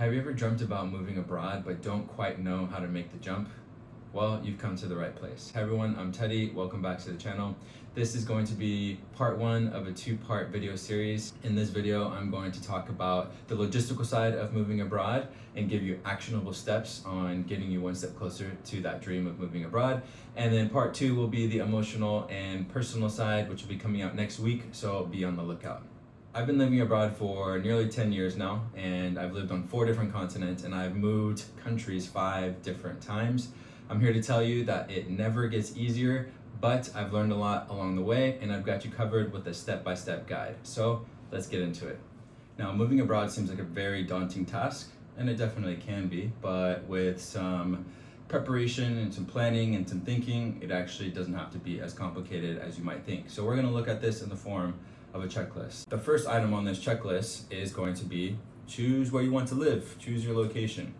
Have you ever dreamt about moving abroad but don't quite know how to make the jump? Well, you've come to the right place. Hi everyone, I'm Teddy. Welcome back to the channel. This is going to be part one of a two-part video series. In this video, I'm going to talk about the logistical side of moving abroad and give you actionable steps on getting you one step closer to that dream of moving abroad. And then part two will be the emotional and personal side, which will be coming out next week, so be on the lookout. I've been living abroad for nearly 10 years now, and I've lived on 4 different continents, and I've moved countries 5 different times. I'm here to tell you that it never gets easier, but I've learned a lot along the way, and I've got you covered with a step-by-step guide. So let's get into it. Now, moving abroad seems like a very daunting task, and it definitely can be, but with some preparation and some planning and some thinking, it actually doesn't have to be as complicated as you might think. So we're gonna look at this in the form of a checklist. The first item on this checklist is going to be choose where you want to live, choose your location.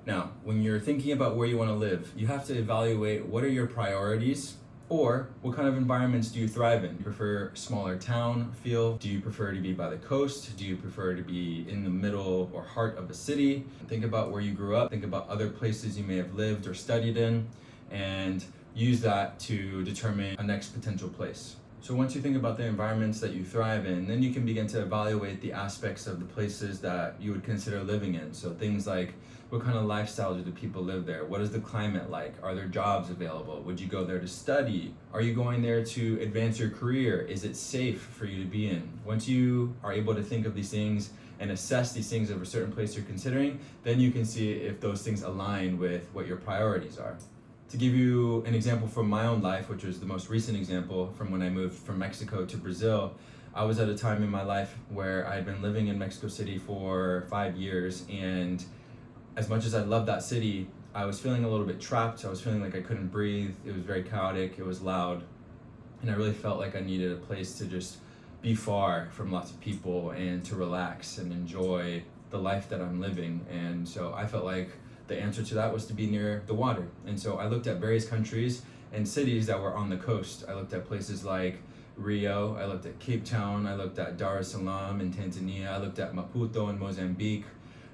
Now, when you're thinking about where you want to live, you have to evaluate what are your priorities, or what kind of environments do you thrive in? Do you prefer smaller town feel? Do you prefer to be by the coast? Do you prefer to be in the middle or heart of a city? Think about where you grew up, think about other places you may have lived or studied in, and use that to determine a next potential place. So once you think about the environments that you thrive in, then you can begin to evaluate the aspects of the places that you would consider living in. So things like, what kind of lifestyle do the people live there? What is the climate like? Are there jobs available? Would you go there to study? Are you going there to advance your career? Is it safe for you to be in? Once you are able to think of these things and assess these things of a certain place you're considering, then you can see if those things align with what your priorities are. To give you an example from my own life, which was the most recent example from when I moved from Mexico to Brazil, I was at a time in my life where I had been living in Mexico City for 5 years, and as much as I loved that city, I was feeling a little bit trapped. I was feeling like I couldn't breathe. It was very chaotic, it was loud, and I really felt like I needed a place to just be far from lots of people and to relax and enjoy the life that I'm living. And so I felt like the answer to that was to be near the water. And so I looked at various countries and cities that were on the coast. I looked at places like Rio, I looked at Cape Town, I looked at Dar es Salaam in Tanzania, I looked at Maputo in Mozambique,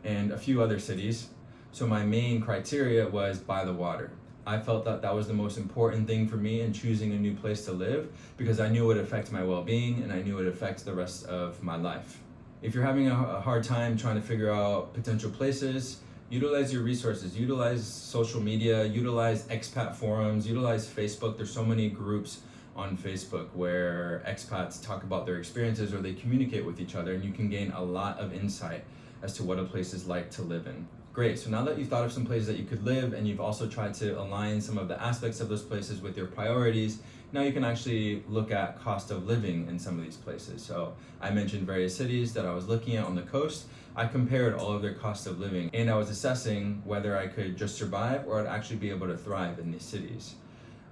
and a few other cities. So my main criteria was by the water. I felt that that was the most important thing for me in choosing a new place to live, because I knew it would affect my well-being and I knew it would affect the rest of my life. If you're having a hard time trying to figure out potential places, utilize your resources, utilize social media, utilize expat forums, utilize Facebook. There's so many groups on Facebook where expats talk about their experiences or they communicate with each other, and you can gain a lot of insight as to what a place is like to live in. Great, so now that you've thought of some places that you could live and you've also tried to align some of the aspects of those places with your priorities, now you can actually look at cost of living in some of these places. So I mentioned various cities that I was looking at on the coast. I compared all of their cost of living, and I was assessing whether I could just survive or I'd actually be able to thrive in these cities.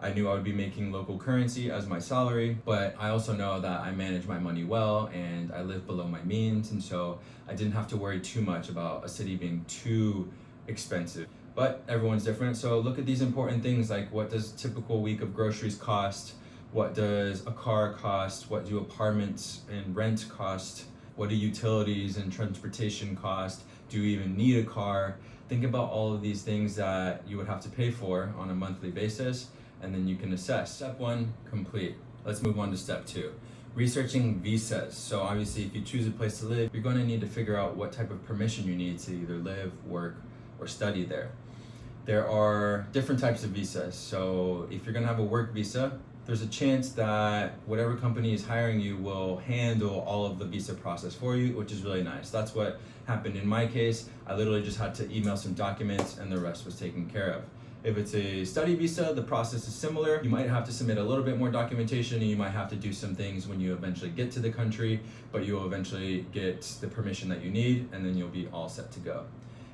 I knew I would be making local currency as my salary, but I also know that I manage my money well and I live below my means, and so I didn't have to worry too much about a city being too expensive. But everyone's different, so look at these important things like, what does a typical week of groceries cost? What does a car cost? What do apartments and rent cost? What do utilities and transportation cost? Do you even need a car? Think about all of these things that you would have to pay for on a monthly basis, and then you can assess. Step 1, complete. Let's move on to step 2. Researching visas. So obviously if you choose a place to live, you're going to need to figure out what type of permission you need to either live, work, or study there. There are different types of visas. So if you're going to have a work visa, there's a chance that whatever company is hiring you will handle all of the visa process for you, which is really nice. That's what happened in my case. I literally just had to email some documents and the rest was taken care of. If it's a study visa, the process is similar. You might have to submit a little bit more documentation and you might have to do some things when you eventually get to the country, but you'll eventually get the permission that you need and then you'll be all set to go.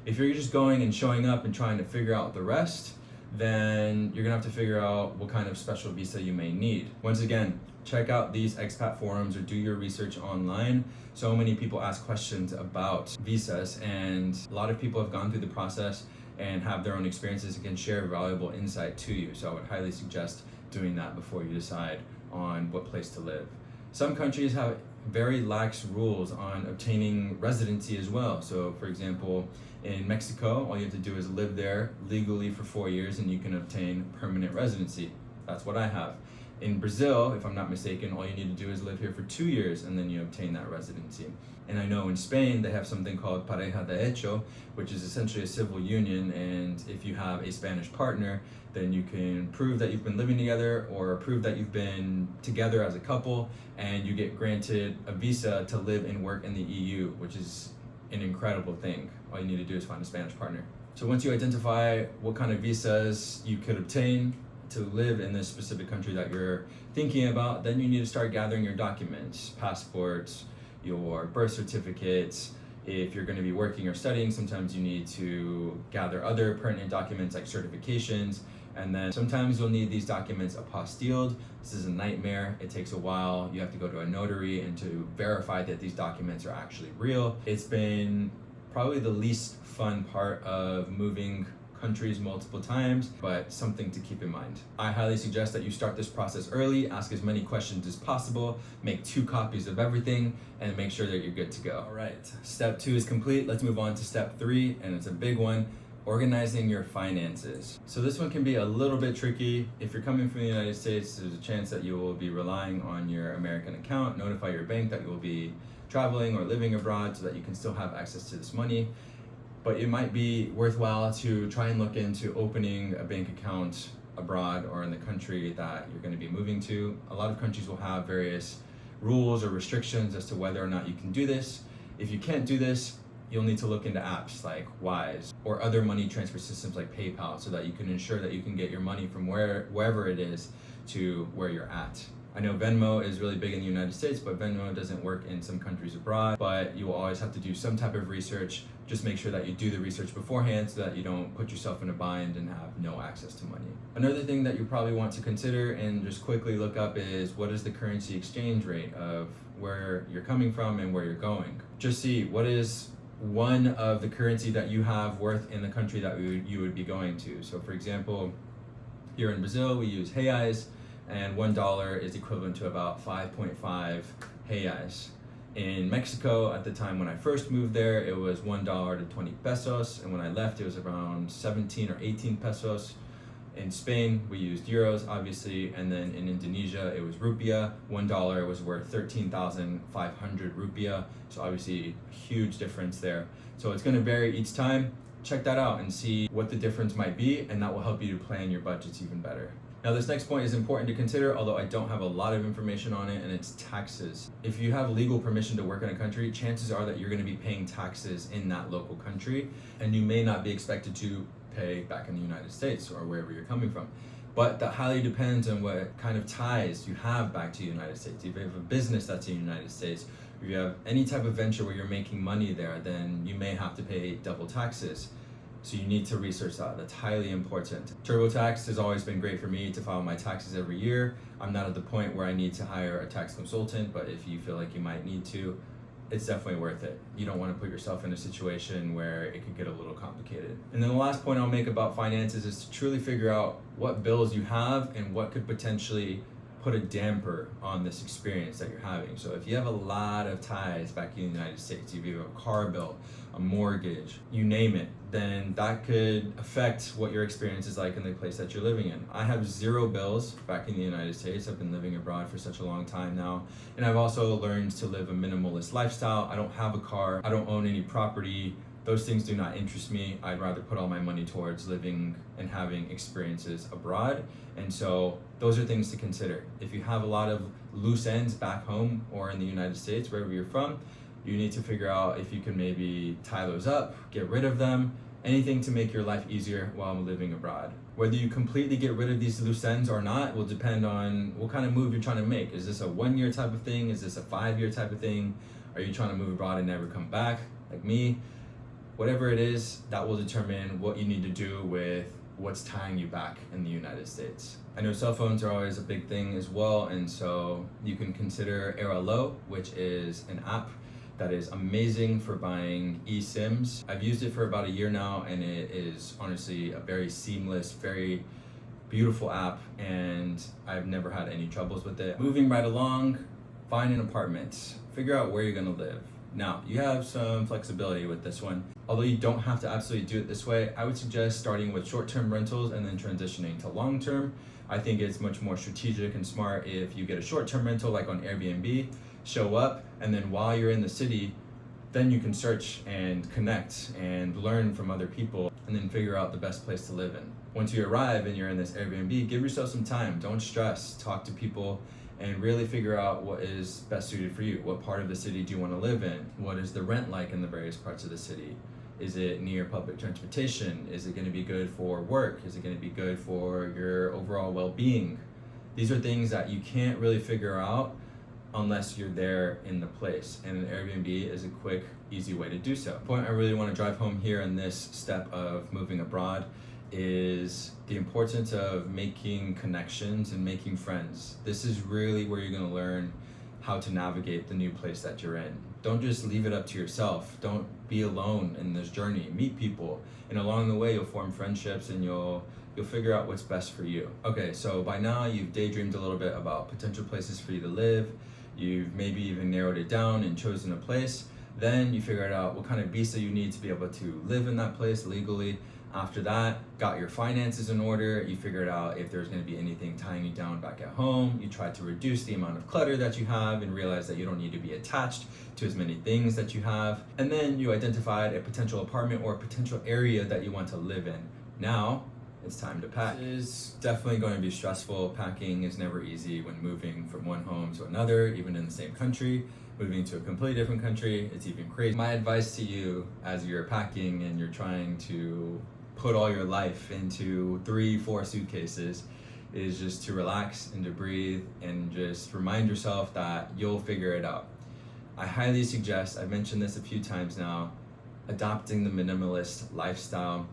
If you're just going and showing up and trying to figure out the rest, then you're gonna have to figure out what kind of special visa you may need. Once again, check out these expat forums or do your research online. So many people ask questions about visas, and a lot of people have gone through the process and have their own experiences and can share valuable insight to you. So I would highly suggest doing that before you decide on what place to live. Some countries have very lax rules on obtaining residency as well. So for example, in Mexico, all you have to do is live there legally for 4 years and you can obtain permanent residency. That's what I have. In Brazil, if I'm not mistaken, all you need to do is live here for 2 years and then you obtain that residency. And I know in Spain, they have something called pareja de hecho, which is essentially a civil union. And if you have a Spanish partner, then you can prove that you've been living together or prove that you've been together as a couple, and you get granted a visa to live and work in the EU, which is an incredible thing. All you need to do is find a Spanish partner. So once you identify what kind of visas you could obtain to live in this specific country that you're thinking about, then you need to start gathering your documents, passports, your birth certificates. If you're going to be working or studying, sometimes you need to gather other pertinent documents like certifications. And then sometimes you'll need these documents apostilled. This is a nightmare. It takes a while. You have to go to a notary and to verify that these documents are actually real. It's been probably the least fun part of moving countries multiple times, but something to keep in mind. I highly suggest that you start this process early, ask as many questions as possible, make 2 copies of everything, and make sure that you're good to go. All right, step 2 is complete. Let's move on to step 3, and it's a big one: organizing your finances. So this one can be a little bit tricky. If you're coming from the United States, there's a chance that you will be relying on your American account. Notify your bank that you will be traveling or living abroad so that you can still have access to this money. But it might be worthwhile to try and look into opening a bank account abroad or in the country that you're going to be moving to. A lot of countries will have various rules or restrictions as to whether or not you can do this. If you can't do this, you'll need to look into apps like Wise or other money transfer systems like PayPal so that you can ensure that you can get your money from wherever it is to where you're at. I know Venmo is really big in the United States, but Venmo doesn't work in some countries abroad. But you will always have to do some type of research. Just make sure that you do the research beforehand so that you don't put yourself in a bind and have no access to money. Another thing that you probably want to consider and just quickly look up is what is the currency exchange rate of where you're coming from and where you're going. Just see what is one of the currency that you have worth in the country that you would be going to. So for example, here in Brazil, we use reais, and $1 is equivalent to about 5.5 reais. In Mexico, at the time when I first moved there, it was $1 to 20 pesos, and when I left, it was around 17 or 18 pesos. In Spain, we used euros, obviously, and then in Indonesia, it was rupiah. $1 was worth 13,500 rupiah, so obviously a huge difference there. So it's gonna vary each time. Check that out and see what the difference might be, and that will help you to plan your budgets even better. Now this next point is important to consider, although I don't have a lot of information on it, and it's taxes. If you have legal permission to work in a country, chances are that you're going to be paying taxes in that local country, and you may not be expected to pay back in the United States or wherever you're coming from. But that highly depends on what kind of ties you have back to the United States. If you have a business that's in the United States, if you have any type of venture where you're making money there, then you may have to pay double taxes. So you need to research that. That's highly important. TurboTax has always been great for me to file my taxes every year. I'm not at the point where I need to hire a tax consultant, but if you feel like you might need to, it's definitely worth it. You don't want to put yourself in a situation where it could get a little complicated. And then the last point I'll make about finances is to truly figure out what bills you have and what could potentially put a damper on this experience that you're having. So if you have a lot of ties back in the United States, if you have a car bill, a mortgage, you name it, then that could affect what your experience is like in the place that you're living in. I have 0 bills back in the United States. I've been living abroad for such a long time now. And I've also learned to live a minimalist lifestyle. I don't have a car. I don't own any property. Those things do not interest me. I'd rather put all my money towards living and having experiences abroad. And so those are things to consider. If you have a lot of loose ends back home or in the United States, wherever you're from, you need to figure out if you can maybe tie those up, get rid of them, anything to make your life easier while living abroad. Whether you completely get rid of these loose ends or not will depend on what kind of move you're trying to make. Is this a 1-year type of thing? Is this a 5-year type of thing? Are you trying to move abroad and never come back, like me? Whatever it is, that will determine what you need to do with what's tying you back in the United States. I know cell phones are always a big thing as well, and so you can consider Airalo, which is an app that is amazing for buying eSIMs. I've used it for about a year now, and it is honestly a very seamless, very beautiful app, and I've never had any troubles with it. Moving right along, find an apartment. figure out where you're gonna live. Now, you have some flexibility with this one. Although you don't have to absolutely do it this way, I would suggest starting with short-term rentals and then transitioning to long-term. I think it's much more strategic and smart if you get a short-term rental like on Airbnb, show up, and then while you're in the city, then you can search and connect and learn from other people and then figure out the best place to live in. Once you arrive and you're in this Airbnb, give yourself some time. Don't stress, talk to people, and really figure out what is best suited for you. What part of the city do you want to live in? What is the rent like in the various parts of the city? Is it near public transportation? Is it going to be good for work? Is it going to be good for your overall well-being? These are things that you can't really figure out unless you're there in the place, and an Airbnb is a quick, easy way to do so. The point I really want to drive home here in this step of moving abroad is the importance of making connections and making friends. This is really where you're going to learn how to navigate the new place that you're in. Don't just leave it up to yourself. Don't be alone in this journey. Meet people, and along the way you'll form friendships and you'll figure out what's best for you. Okay, so by now you've daydreamed a little bit about potential places for you to live. You've maybe even narrowed it down and chosen a place. Then you figured out what kind of visa you need to be able to live in that place legally. After that, got your finances in order. You figured out if there's going to be anything tying you down back at home. You tried to reduce the amount of clutter that you have and realize that you don't need to be attached to as many things that you have. And then you identified a potential apartment or a potential area that you want to live in. Now, it's time to pack. It is definitely going to be stressful. Packing is never easy when moving from one home to another, even in the same country. Moving to a completely different country, it's even crazy. My advice to you as you're packing and you're trying to put all your life into 3-4 suitcases is just to relax and to breathe and just remind yourself that you'll figure it out. I highly suggest, I've mentioned this a few times now, adopting the minimalist lifestyle.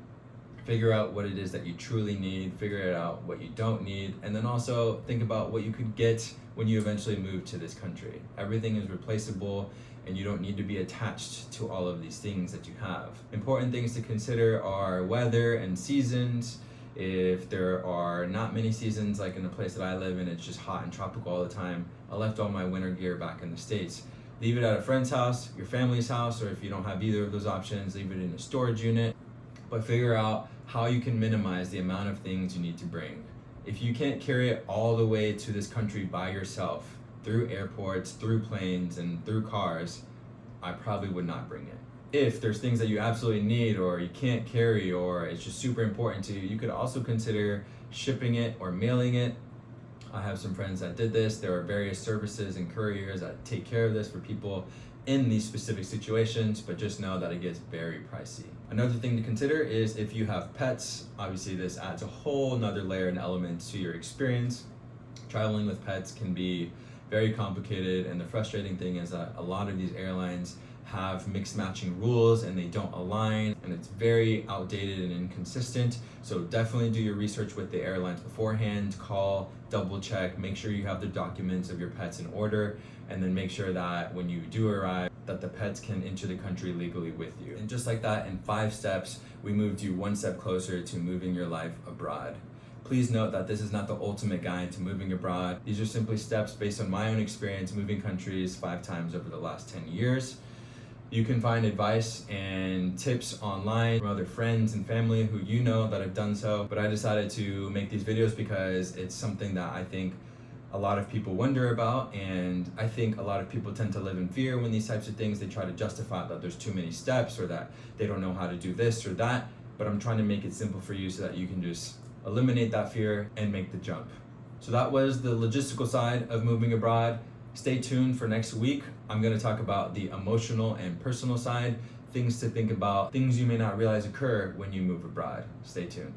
Figure out what it is that you truly need, figure out what you don't need, and then also think about what you could get when you eventually move to this country. Everything is replaceable, and you don't need to be attached to all of these things that you have. Important things to consider are weather and seasons. If there are not many seasons, like in the place that I live in, it's just hot and tropical all the time. I left all my winter gear back in the States. Leave it at a friend's house, your family's house, or if you don't have either of those options, leave it in a storage unit. But figure out how you can minimize the amount of things you need to bring. If you can't carry it all the way to this country by yourself, through airports, through planes, and through cars, I probably would not bring it. If there's things that you absolutely need or you can't carry or it's just super important to you, you could also consider shipping it or mailing it. I have some friends that did this. There are various services and couriers that take care of this for people in these specific situations, but just know that it gets very pricey. Another thing to consider is if you have pets. Obviously this adds a whole nother layer and element to your experience. Traveling with pets can be very complicated, and the frustrating thing is that a lot of these airlines have mixed matching rules and they don't align, and it's very outdated and inconsistent. So definitely do your research with the airlines beforehand. Call, double check, make sure you have the documents of your pets in order, and then make sure that when you do arrive that the pets can enter the country legally with you. And just like that, in 5 steps, we moved you one step closer to moving your life abroad. Please note that this is not the ultimate guide to moving abroad. These are simply steps based on my own experience moving countries 5 times over the last 10 years. You can find advice and tips online from other friends and family who you know that have done so, but I decided to make these videos because it's something that I think a lot of people wonder about, and I think a lot of people tend to live in fear when these types of things. They try to justify that there's too many steps or that they don't know how to do this or that, but I'm trying to make it simple for you so that you can just eliminate that fear and make the jump. So that was the logistical side of moving abroad. Stay tuned for next week. I'm going to talk about the emotional and personal side, things to think about, things you may not realize occur when you move abroad. Stay tuned.